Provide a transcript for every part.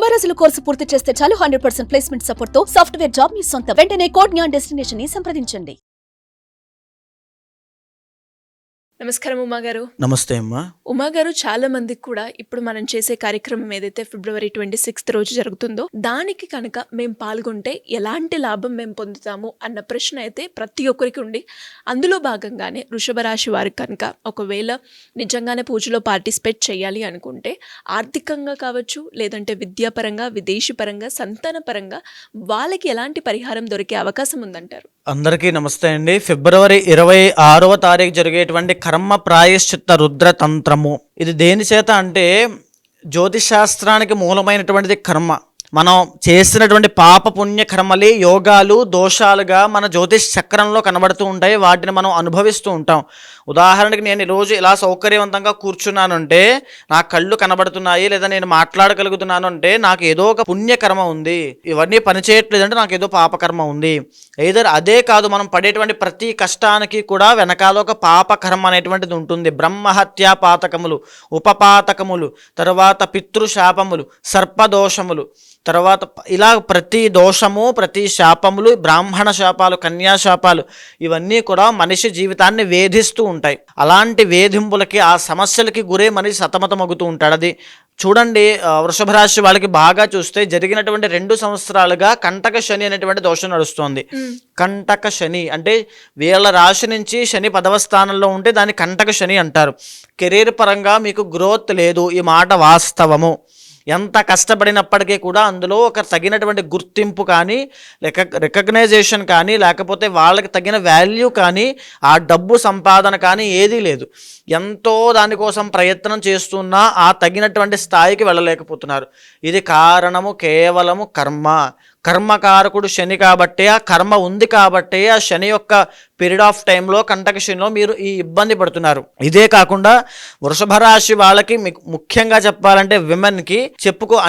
90 రోజుల కోర్సు పూర్తి చేస్తే చాలు 100% ప్లేస్మెంట్ సపోర్ట్ తో సాఫ్ట్వేర్ జాబ్ మీ సొంతం. వెంటనే కోడ్ జ్ఞాన్ డెస్టినేషన్ ని సంప్రదించండి. నమస్కారం ఉమా గారు. నమస్తే అమ్మా. ఉమా గారు, చాలా మందికి కూడా ఇప్పుడు మనం చేసే కార్యక్రమం ఏదైతే ఫిబ్రవరి 26 రోజు జరుగుతుందో దానికి కనుక మేము పాల్గొంటే ఎలాంటి లాభం మేము పొందుతాము అన్న ప్రశ్న అయితే ప్రతి ఒక్కరికి ఉండి, అందులో భాగంగానే వృషభ రాశి వారికి కనుక ఒకవేళ నిజంగానే పూజలో పార్టిసిపేట్ చేయాలి అనుకుంటే ఆర్థికంగా కావచ్చు, లేదంటే విద్యాపరంగా, విదేశీ పరంగా, సంతాన పరంగా వాళ్ళకి ఎలాంటి పరిహారం దొరికే అవకాశం ఉందంటారు? అందరికీ నమస్తే అండి. ఫిబ్రవరి 26వ తారీఖు జరిగేటువంటి కర్మ ప్రాయశ్చిత్త రుద్ర తంత్రము, ఇది దేని చేత అంటే జ్యోతిషాస్త్రానికి మూలమైనటువంటిది కర్మ. మనం చేసినటువంటి పాప పుణ్య కర్మలే యోగాలు దోషాలుగా మన జ్యోతిష్ చక్రంలో కనబడుతూ ఉంటాయి. వాటిని మనం అనుభవిస్తూ ఉంటాం. ఉదాహరణకి నేను ఈరోజు ఇలా సౌకర్యవంతంగా కూర్చున్నాను అంటే నా కళ్ళు కనబడుతున్నాయి, లేదా నేను మాట్లాడగలుగుతున్నాను అంటే నాకు ఏదో ఒక పుణ్యకర్మ ఉంది. ఇవన్నీ పనిచేయట్లేదంటే నాకు ఏదో పాపకర్మ ఉంది. ఏదర్ అదే కాదు, మనం పడేటువంటి ప్రతి కష్టానికి కూడా వెనకాల ఒక పాపకర్మ అనేటువంటిది ఉంటుంది. బ్రహ్మహత్యా పాతకములు, ఉపపాతకములు, తర్వాత పితృశాపములు, సర్పదోషములు, తర్వాత ఇలా ప్రతి దోషము, ప్రతి శాపములు, బ్రాహ్మణ శాపాలు, కన్యాశాపాలు, ఇవన్నీ కూడా మనిషి జీవితాన్ని వేధిస్తూ ఉంటాయి. అలాంటి వేధింపులకి, ఆ సమస్యలకి గురే మనిషి సతమతమగుతూ ఉంటాడు. అది చూడండి, వృషభ రాశి వాళ్ళకి బాగా చూస్తే జరిగినటువంటి 2 సంవత్సరాలుగా కంటక శని అనేటువంటి దోషం నడుస్తోంది. కంటక శని అంటే వీళ్ళ రాశి నుంచి శని 10వ స్థానంలో ఉంటే దాన్ని కంటక శని అంటారు. కెరీర్ పరంగా మీకు గ్రోత్ లేదు, ఈ మాట వాస్తవము. ఎంత కష్టపడినప్పటికీ కూడా అందులో ఒక తగినటువంటి గుర్తింపు కానీ, రికగ్నైజేషన్ కానీ, లేకపోతే వాళ్ళకి తగిన వాల్యూ కానీ, ఆ డబ్బు సంపాదన కానీ ఏదీ లేదు. ఎంతో దానికోసం ప్రయత్నం చేస్తున్నా ఆ తగినటువంటి స్థాయికి వెళ్ళలేకపోతున్నారు. ఇది కారణము కేవలము కర్మ. కర్మకారకుడు శని కాబట్టి, ఆ కర్మ ఉంది కాబట్టి ఆ శని యొక్క పీరియడ్ ఆఫ్ టైంలో కంటక శనిలో మీరు ఈ ఇబ్బంది పడుతున్నారు. ఇదే కాకుండా వృషభ రాశి వాళ్ళకి ముఖ్యంగా చెప్పాలంటే విమెన్కి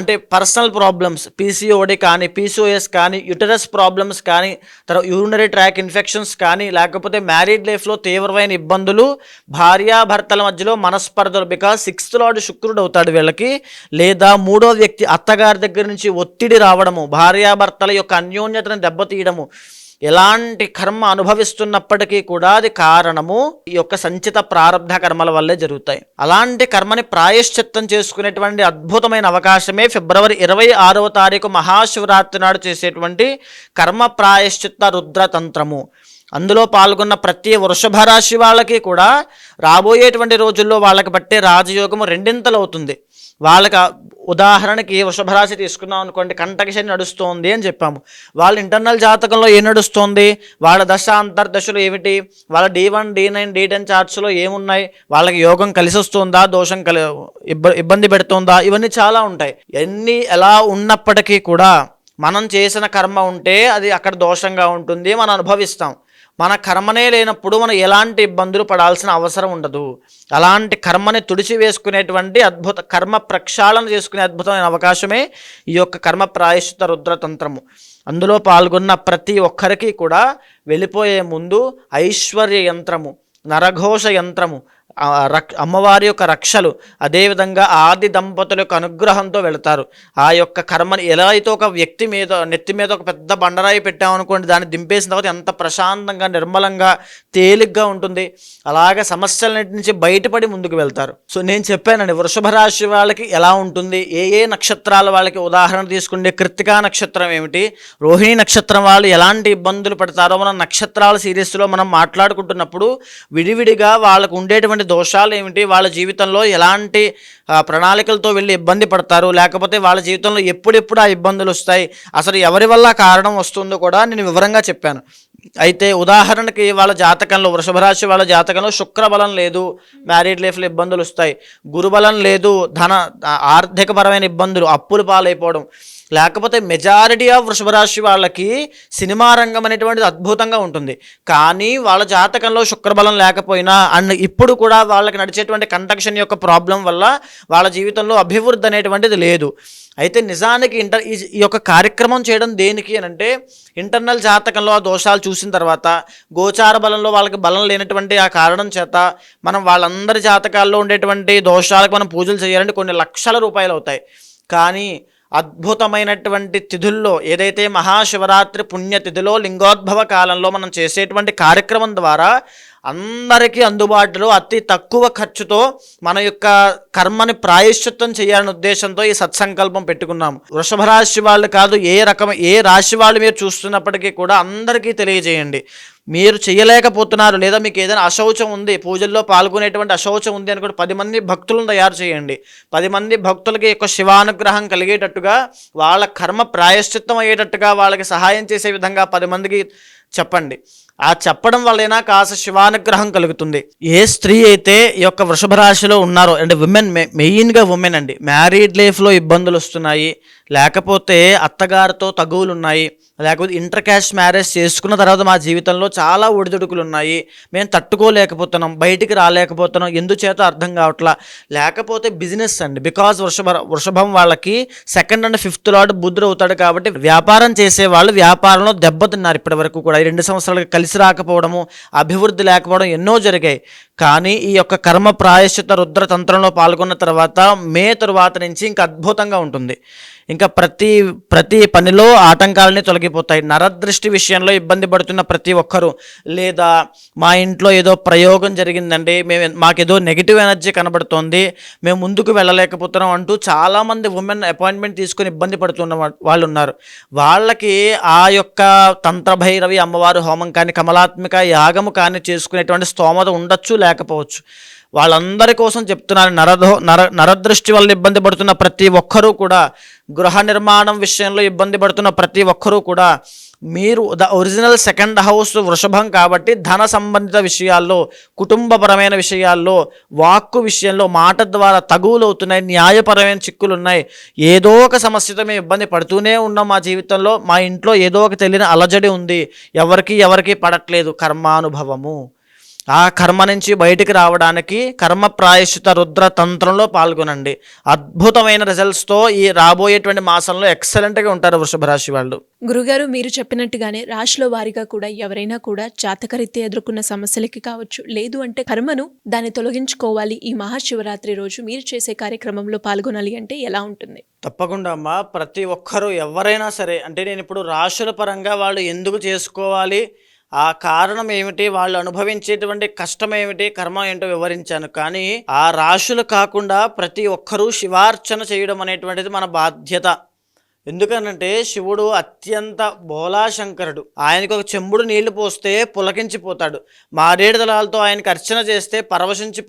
అంటే పర్సనల్ ప్రాబ్లమ్స్, పీసీఓడి కానీ, పీసీఓఎస్ కానీ, యుటరస్ ప్రాబ్లమ్స్ కానీ, తర్వాత యూరినరీ ట్రాక్ ఇన్ఫెక్షన్స్ కానీ, లేకపోతే మ్యారీడ్ లైఫ్లో తీవ్రమైన ఇబ్బందులు, భార్యాభర్తల మధ్యలో మనస్పర్ధలు, బికాజ్ 6th లార్డ్ శుక్రుడు అవుతాడు వీళ్ళకి, లేదా 3వ వ్యక్తి అత్తగారి దగ్గర నుంచి ఒత్తిడి రావడము, భార్యాభర్తల యొక్క అన్యోన్యతను దెబ్బతీయడము, ఎలాంటి కర్మ అనుభవిస్తున్నప్పటికీ కూడా అది కారణము ఈ యొక్క సంచిత ప్రారంధ కర్మల వల్లే జరుగుతాయి. అలాంటి కర్మని ప్రాయశ్చిత్తం చేసుకునేటువంటి అద్భుతమైన అవకాశమే ఫిబ్రవరి 26వ తారీఖు మహాశివరాత్రి నాడు చేసేటువంటి కర్మ ప్రాయశ్చిత్త రుద్రతంత్రము. అందులో పాల్గొన్న ప్రతి వృషభ రాశి వాళ్ళకి కూడా రాబోయేటువంటి రోజుల్లో వాళ్ళకి పట్టే రాజయోగము 2 అవుతుంది. వాళ్ళకి ఉదాహరణకి వృషభ రాశి తీసుకున్నాం అనుకోండి, కంటక శని నడుస్తోంది అని చెప్పాము. వాళ్ళ ఇంటర్నల్ జాతకంలో ఏం నడుస్తోంది, వాళ్ళ దశ అంతర్దశలు ఏమిటి, వాళ్ళ D1, D9, D10 చార్ట్స్లో ఏమున్నాయి, వాళ్ళకి యోగం కలిసి వస్తుందా, దోషం ఇబ్బంది పెడుతుందా, ఇవన్నీ చాలా ఉంటాయి. ఎన్ని ఎలా ఉన్నప్పటికీ కూడా మనం చేసిన కర్మ ఉంటే అది అక్కడ దోషంగా ఉంటుంది, మనం అనుభవిస్తాం. మన కర్మనే లేనప్పుడు మనం ఎలాంటి ఇబ్బందులు పడాల్సిన అవసరం ఉండదు. అలాంటి కర్మని తుడిచి వేసుకునేటువంటి అద్భుత కర్మ ప్రక్షాళన చేసుకునే అద్భుతమైన అవకాశమే ఈ యొక్క కర్మ ప్రాయశ్చిత్త రుద్రతంత్రము. అందులో పాల్గొన్న ప్రతి ఒక్కరికి కూడా వెళ్ళిపోయే ముందు ఐశ్వర్య యంత్రము, నరఘోష యంత్రము, అమ్మవారి యొక్క రక్షలు, అదేవిధంగా ఆది దంపతుల యొక్క అనుగ్రహంతో వెళతారు. ఆ యొక్క కర్మని ఎలా అయితే ఒక వ్యక్తి మీద నెత్తి మీద ఒక పెద్ద బండరాయి పెట్టామనుకోండి, దాన్ని దింపేసిన తర్వాత ఎంత ప్రశాంతంగా, నిర్మలంగా, తేలిగ్గా ఉంటుంది. అలాగే సమస్యలన్నిటి నుంచి బయటపడి ముందుకు వెళ్తారు. సో నేను చెప్పానండి, వృషభ రాశి వాళ్ళకి ఎలా ఉంటుంది, ఏ నక్షత్రాల వాళ్ళకి ఉదాహరణ తీసుకుంటే కృత్తికా నక్షత్రం ఏమిటి, రోహిణి నక్షత్రం వాళ్ళు ఎలాంటి ఇబ్బందులు పడతారో మనం నక్షత్రాల సిరీస్లో మనం మాట్లాడుకుంటున్నప్పుడు విడివిడిగా వాళ్ళకు ఉండేటువంటి దోషాలు ఏమిటి, వాళ్ళ జీవితంలో ఎలాంటి ప్రణాళికలతో వెళ్ళి ఇబ్బంది పడతారు, లేకపోతే వాళ్ళ జీవితంలో ఎప్పుడెప్పుడు ఆ ఇబ్బందులు వస్తాయి, అసలు ఎవరి వల్ల కారణం వస్తుందో కూడా నేను వివరంగా చెప్పాను. అయితే ఉదాహరణకి వాళ్ళ జాతకంలో, వృషభ రాశి వాళ్ళ జాతకంలో శుక్రబలం లేదు, మ్యారీడ్ లైఫ్లో ఇబ్బందులు వస్తాయి. గురుబలం లేదు, ఆర్థికపరమైన ఇబ్బందులు, అప్పులు పాలైపోవడం. లేకపోతే మెజారిటీ ఆఫ్ వృషభ రాశి వాళ్ళకి సినిమా రంగం అనేటువంటిది అద్భుతంగా ఉంటుంది. కానీ వాళ్ళ జాతకంలో శుక్రబలం లేకపోయినా అండ్ ఇప్పుడు కూడా వాళ్ళకి నడిచేటువంటి కంటక్షన్ యొక్క ప్రాబ్లం వల్ల వాళ్ళ జీవితంలో అభివృద్ధి అనేటువంటిది లేదు. అయితే నిజానికి ఈ యొక్క కార్యక్రమం చేయడం దేనికి అని అంటే, ఇంటర్నల్ జాతకంలో ఆ దోషాలు చూసిన తర్వాత గోచార బలంలో వాళ్ళకి బలం లేనటువంటి ఆ కారణం చేత మనం వాళ్ళందరి జాతకాల్లో ఉండేటువంటి దోషాలకు మనం పూజలు చేయాలంటే కొన్ని లక్షల రూపాయలు అవుతాయి. కానీ అద్భుతమైనటువంటి తిథుల్లో ఏదైతే మహాశివరాత్రి పుణ్యతిథిలో లింగోద్భవ కాలంలో మనం చేసేటువంటి కార్యక్రమం ద్వారా అందరికీ అందుబాటులో అతి తక్కువ ఖర్చుతో మన యొక్క కర్మని ప్రాయశ్చిత్తం చేయాలనే ఉద్దేశంతో ఈ సత్సంకల్పం పెట్టుకున్నాము. వృషభ రాశి వాళ్ళు కాదు, ఏ రాశి వాళ్ళు మీరు చూస్తున్నప్పటికీ కూడా అందరికీ తెలియజేయండి. మీరు చేయలేకపోతున్నారు లేదా మీకు ఏదైనా అశౌచం ఉంది, పూజల్లో పాల్గొనేటువంటి అశౌచం ఉంది అనుకుంటే 10 మంది భక్తులను తయారు చేయండి. 10 మంది భక్తులకి యొక్క శివానుగ్రహం కలిగేటట్టుగా, వాళ్ళ కర్మ ప్రాయశ్చిత్తం అయ్యేటట్టుగా, వాళ్ళకి సహాయం చేసే విధంగా 10 మందికి చెప్పండి. ఆ చెప్పడం వల్లైనా కాస్త శివానుగ్రహం కలుగుతుంది. ఏ స్త్రీ అయితే ఈ యొక్క వృషభ రాశిలో ఉన్నారో, అంటే విమెన్, మెయిన్గా ఉమెన్ అండి, మ్యారీడ్ లైఫ్లో ఇబ్బందులు వస్తున్నాయి, లేకపోతే అత్తగారితో తగువులు ఉన్నాయి, లేకపోతే ఇంటర్ క్యాస్ట్ మ్యారేజ్ చేసుకున్న తర్వాత మా జీవితంలో చాలా ఒడిదుడుకులు ఉన్నాయి, మేము తట్టుకోలేకపోతున్నాం, బయటికి రాలేకపోతున్నాం, ఎందుచేత అర్థం కావట్లా, లేకపోతే బిజినెస్ అండి, బికాజ్ వృషభం వాళ్ళకి 2nd and 5th లార్డ్ బుధుడు అవుతాడు కాబట్టి వ్యాపారం చేసే వాళ్ళు వ్యాపారంలో దెబ్బతిన్నారు ఇప్పటి వరకు కూడా. 2 సంవత్సరాలకి కలిసి రాకపోవడము, అభివృద్ధి లేకపోవడం ఎన్నో జరిగాయి. కానీ ఈ యొక్క కర్మ ప్రాయశ్చిత రుద్ర తంత్రంలో పాల్గొన్న తర్వాత మే తరువాత నుంచి ఇంకా అద్భుతంగా ఉంటుంది. ఇంకా ప్రతి పనిలో ఆటంకాలన్నీ తొలగిపోతాయి. నరదృష్టి విషయంలో ఇబ్బంది పడుతున్న ప్రతి ఒక్కరూ, లేదా మా ఇంట్లో ఏదో ప్రయోగం జరిగిందండి, మాకేదో నెగిటివ్ ఎనర్జీ కనబడుతోంది, మేము ముందుకు వెళ్ళలేకపోతున్నాం అంటూ చాలామంది ఉమెన్ అపాయింట్మెంట్ తీసుకొని ఇబ్బంది పడుతున్న వాళ్ళు ఉన్నారు. వాళ్ళకి ఆ యొక్క తంత్రభైరవి అమ్మవారు హోమం కానీ కమలాత్మిక యాగము కానీ చేసుకునేటువంటి స్తోమత ఉండొచ్చు, లేకపోవచ్చు. వాళ్ళందరి కోసం చెప్తున్నాను. నరదృష్టి వల్ల ఇబ్బంది పడుతున్న ప్రతి ఒక్కరూ కూడా, గృహ నిర్మాణం విషయంలో ఇబ్బంది పడుతున్న ప్రతి ఒక్కరూ కూడా, మీరు ఒరిజినల్ 2nd హౌస్ వృషభం కాబట్టి ధన సంబంధిత విషయాల్లో, కుటుంబపరమైన విషయాల్లో, వాక్కు విషయంలో మాట ద్వారా తగువులు అవుతున్నాయి, న్యాయపరమైన చిక్కులు ఉన్నాయి, ఏదో ఒక సమస్యతో మేము ఇబ్బంది పడుతూనే ఉన్నాం. మా జీవితంలో మా ఇంట్లో ఏదో ఒక తెలియని అలజడి ఉంది, ఎవరికి పడట్లేదు. కర్మానుభవము. ఆ కర్మ నుంచి బయటికి రావడానికి కర్మ ప్రాయశ్చిత రుద్ర తంత్రంలో పాల్గొనండి. అద్భుతమైన రిజల్ట్స్తో ఈ రాబోయేటువంటి మాసంలో ఎక్సలెంట్గా ఉంటారు వృషభ రాశి వాళ్ళు. గురుగారు, మీరు చెప్పినట్టుగానే రాశిలో వారిగా కూడా ఎవరైనా కూడా జాతకరీత్యా ఎదుర్కొన్న సమస్యలకి కావచ్చు, లేదు అంటే కర్మను దాన్ని తొలగించుకోవాలి, ఈ మహాశివరాత్రి రోజు మీరు చేసే కార్యక్రమంలో పాల్గొనాలి అంటే ఎలా ఉంటుంది? తప్పకుండా అమ్మా. ప్రతి ఒక్కరూ ఎవరైనా సరే, అంటే నేను ఇప్పుడు రాశుల పరంగా వాళ్ళు ఎందుకు చేసుకోవాలి, ఆ కారణం ఏమిటి, వాళ్ళు అనుభవించేటువంటి కష్టం ఏమిటి, కర్మ ఏంటో వివరించాను. కానీ ఆ రాశులు కాకుండా ప్రతి ఒక్కరూ శివార్చన చేయడం అనేటువంటిది మన బాధ్యత. ఎందుకనంటే శివుడు అత్యంత బోలాశంకరుడు. ఆయనకు ఒక చెంబుడు నీళ్లు పోస్తే పులకించిపోతాడు, మారేడు దళాలతో ఆయనకు అర్చన చేస్తే పరవశించి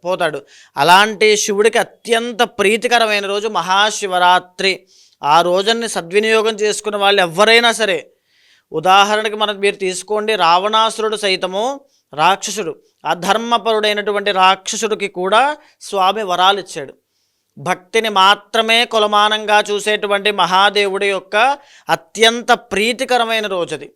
పోతాడు. అలాంటి శివుడికి అత్యంత ప్రీతికరమైన రోజు మహాశివరాత్రి. ఆ రోజుని సద్వినియోగం చేసుకున్న వాళ్ళు ఎవరైనా సరే, ఉదాహరణకి మీరు తీసుకోండి, రావణాసురుడు సైతము రాక్షసుడు, అధర్మపరుడైనటువంటి రాక్షసుడికి కూడా స్వామి వరాలు ఇచ్చాడు. భక్తిని మాత్రమే కొలమానంగా చూసేటువంటి మహాదేవుడి యొక్క అత్యంత ప్రీతికరమైన రోజుది.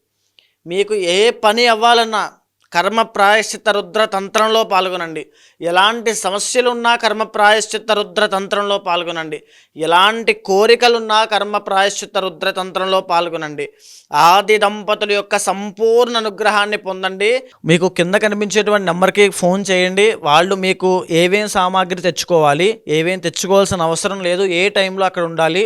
మీకు ఏ పని అవ్వాలన్నా కర్మ ప్రాయశ్చిత్త రుద్ర తంత్రంలో పాల్గొనండి. ఎలాంటి సమస్యలున్నా కర్మ ప్రాయశ్చిత్త రుద్ర తంత్రంలో పాల్గొనండి. ఎలాంటి కోరికలున్నా కర్మ ప్రాయశ్చిత్త రుద్ర తంత్రంలో పాల్గొనండి. ఆది దంపతుల యొక్క సంపూర్ణ అనుగ్రహాన్ని పొందండి. మీకు కింద కనిపించేటువంటి నెంబర్కి ఫోన్ చేయండి. వాళ్ళు మీకు ఏవేం సామాగ్రి తెచ్చుకోవాలి, ఏవేం తెచ్చుకోవాల్సిన అవసరం లేదు, ఏ టైంలో అక్కడ ఉండాలి,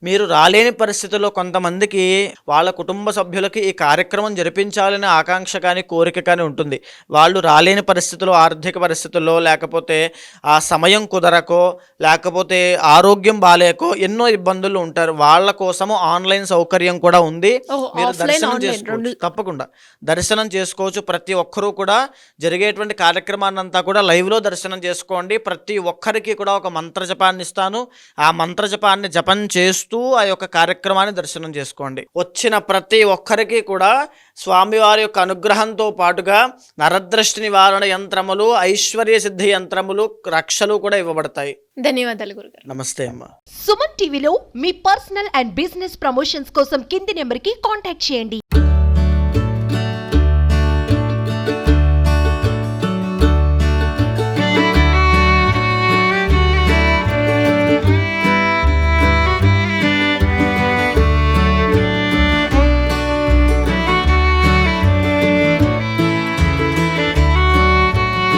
మీరు రాలేని పరిస్థితుల్లో కొంతమందికి వాళ్ళ కుటుంబ సభ్యులకి ఈ కార్యక్రమం జరిపించాలనే ఆకాంక్ష కానీ కోరిక కానీ ఉంటుంది. వాళ్ళు రాలేని పరిస్థితుల్లో, ఆర్థిక పరిస్థితుల్లో, లేకపోతే ఆ సమయం కుదరకో, లేకపోతే ఆరోగ్యం బాలేకో ఎన్నో ఇబ్బందులు ఉంటారు. వాళ్ళ కోసము ఆన్లైన్ సౌకర్యం కూడా ఉంది. మీరు దర్శనం చేసుకోవచ్చు, తప్పకుండా దర్శనం చేసుకోవచ్చు. ప్రతి ఒక్కరూ కూడా జరిగేటువంటి కార్యక్రమాన్ని అంతా కూడా లైవ్లో దర్శనం చేసుకోండి. ప్రతి ఒక్కరికి కూడా ఒక మంత్రజపాన్ని ఇస్తాను. ఆ మంత్రజపాన్ని జపం చేస్తూ ఆ యొక్క కార్యక్రమాన్ని దర్శనం చేసుకోండి. వచ్చిన ప్రతి ఒక్కరికి కూడా స్వామివారి యొక్క అనుగ్రహంతో పాటుగా నరదృష్టి నివారణ యంత్రములు, ఐశ్వర్య సిద్ధి యంత్రములు, రక్షలు కూడా ఇవ్వబడతాయి. ధన్యవాదాలు గురుగారు. నమస్తే అమ్మ. సుమన్ టీవీలో మీ పర్సనల్ అండ్ బిజినెస్ ప్రమోషన్స్ కోసం కింది నెంబర్కి కాంటాక్ట్ చేయండి.